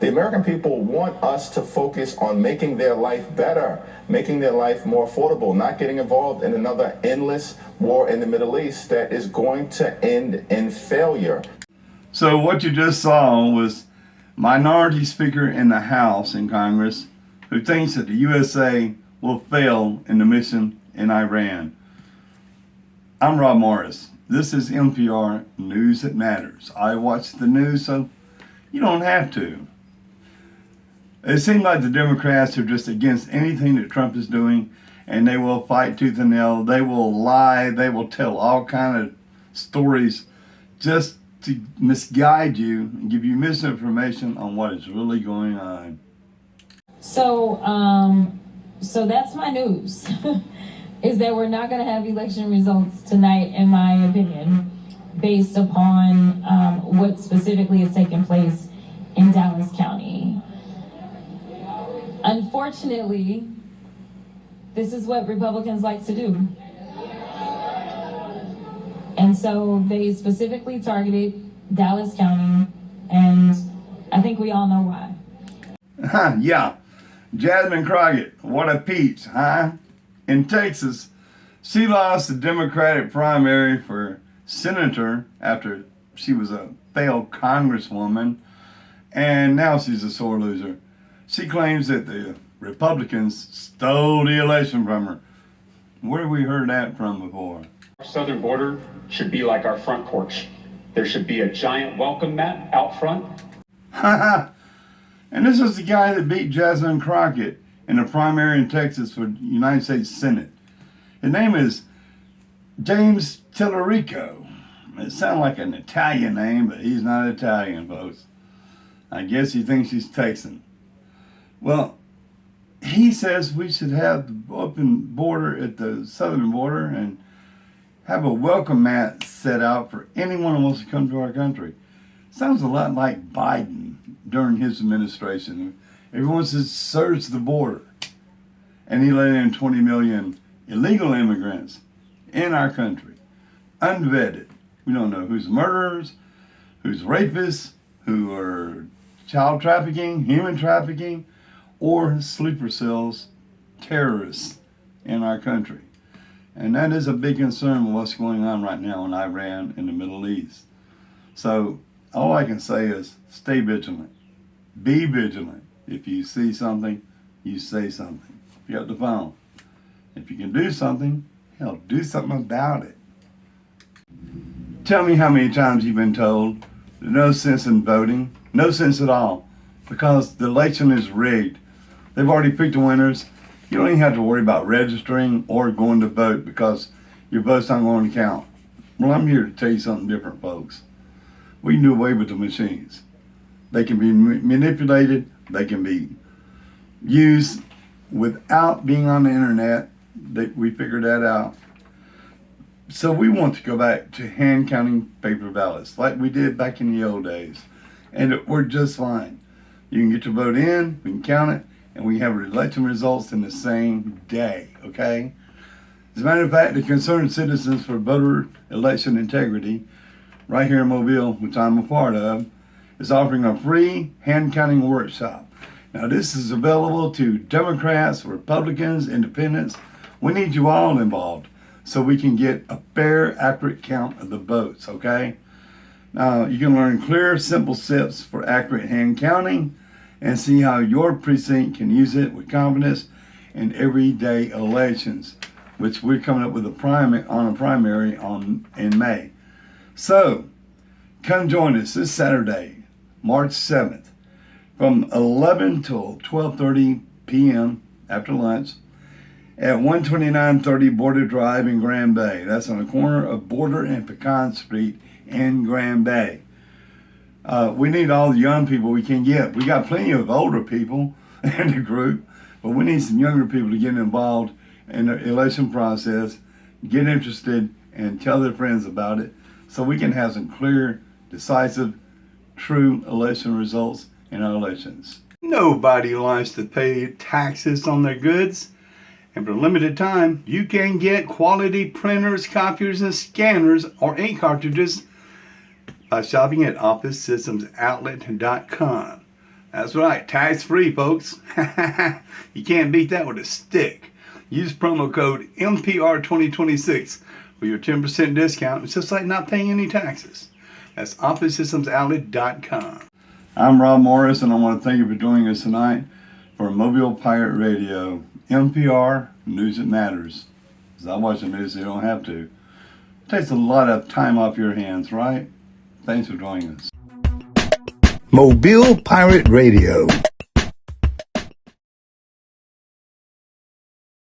The American people want us to focus on making their life better, making their life more affordable, not getting involved in another endless war in the Middle East that is going to end in failure. So what you just saw was minority speaker in the House in Congress who thinks that the USA will fail in the mission in Iran. I'm Rob Morris. This is NPR News That Matters. I watch the news, so you don't have to. It seems like the Democrats are just against anything that Trump is doing, and they will fight tooth and nail. They will lie. They will tell all kind of stories just to misguide you and give you misinformation on what is really going on. So that's my news, is that we're not going to have election results tonight, in my opinion, based upon what specifically is taking place in Dallas County. Unfortunately, this is what Republicans like to do. And so they specifically targeted Dallas County, and I think we all know why. Yeah, Jasmine Crockett, what a peach, huh? In Texas, she lost the Democratic primary for senator after she was a failed congresswoman, and now she's a sore loser. She claims that the Republicans stole the election from her. Where have we heard that from before? Our southern border should be like our front porch. There should be a giant welcome mat out front. And this is the guy that beat Jasmine Crockett in a primary in Texas for the United States Senate. His name is James Tillerico. It sounds like an Italian name, but he's not Italian, folks. I guess he thinks he's Texan. Well, he says we should have the open border at the southern border and have a welcome mat set out for anyone who wants to come to our country. Sounds a lot like Biden during his administration. Everyone says search the border. And he let in 20 million illegal immigrants in our country, unvetted. We don't know who's murderers, who's rapists, who are child trafficking, human trafficking, or sleeper cells terrorists in our country. And that is a big concern with what's going on right now in Iran and the Middle East. So all I can say is stay vigilant. Be vigilant. If you see something, you say something. Pick up the phone. If you can do something, hell, do something about it. Tell me how many times you've been told there's no sense in voting. No sense at all. Because the election is rigged. They've already picked the winners. You don't even have to worry about registering or going to vote because your vote's not going to count. Well, I'm here to tell you something different, folks. We can do away with the machines. They can be manipulated. They can be used without being on the internet. We figured that out. So we want to go back to hand counting paper ballots like we did back in the old days. And it worked just fine. You can get your vote in, we can count it, and we have election results in the same day, okay? As a matter of fact, the Concerned Citizens for Voter Election Integrity, right here in Mobile, which I'm a part of, is offering a free hand counting workshop. Now this is available to Democrats, Republicans, Independents. We need you all involved so we can get a fair, accurate count of the votes, okay? Now you can learn clear, simple steps for accurate hand counting and see how your precinct can use it with confidence in everyday elections, which we're coming up with a primary in May. So come join us this Saturday, March 7th, from 11 till 12:30 p.m. after lunch at 12930 Border Drive in Grand Bay. That's on the corner of Border and Pecan Street in Grand Bay. We need all the young people we can get. We got plenty of older people in the group, but we need some younger people to get involved in the election process, get interested, and tell their friends about it so we can have some clear, decisive, true election results in our elections. Nobody wants to pay taxes on their goods, and for a limited time, you can get quality printers, copiers, and scanners or ink cartridges by shopping at OfficeSystemsOutlet.com. That's right, tax-free, folks. You can't beat that with a stick. Use promo code MPR2026 for your 10% discount. It's just like not paying any taxes. That's OfficeSystemsOutlet.com. I'm Rob Morris, and I want to thank you for joining us tonight for Mobile Pirate Radio. MPR, News That Matters. Because I watch the news, so you don't have to. It takes a lot of time off your hands, right? Thanks for joining us. Mobile Pirate Radio.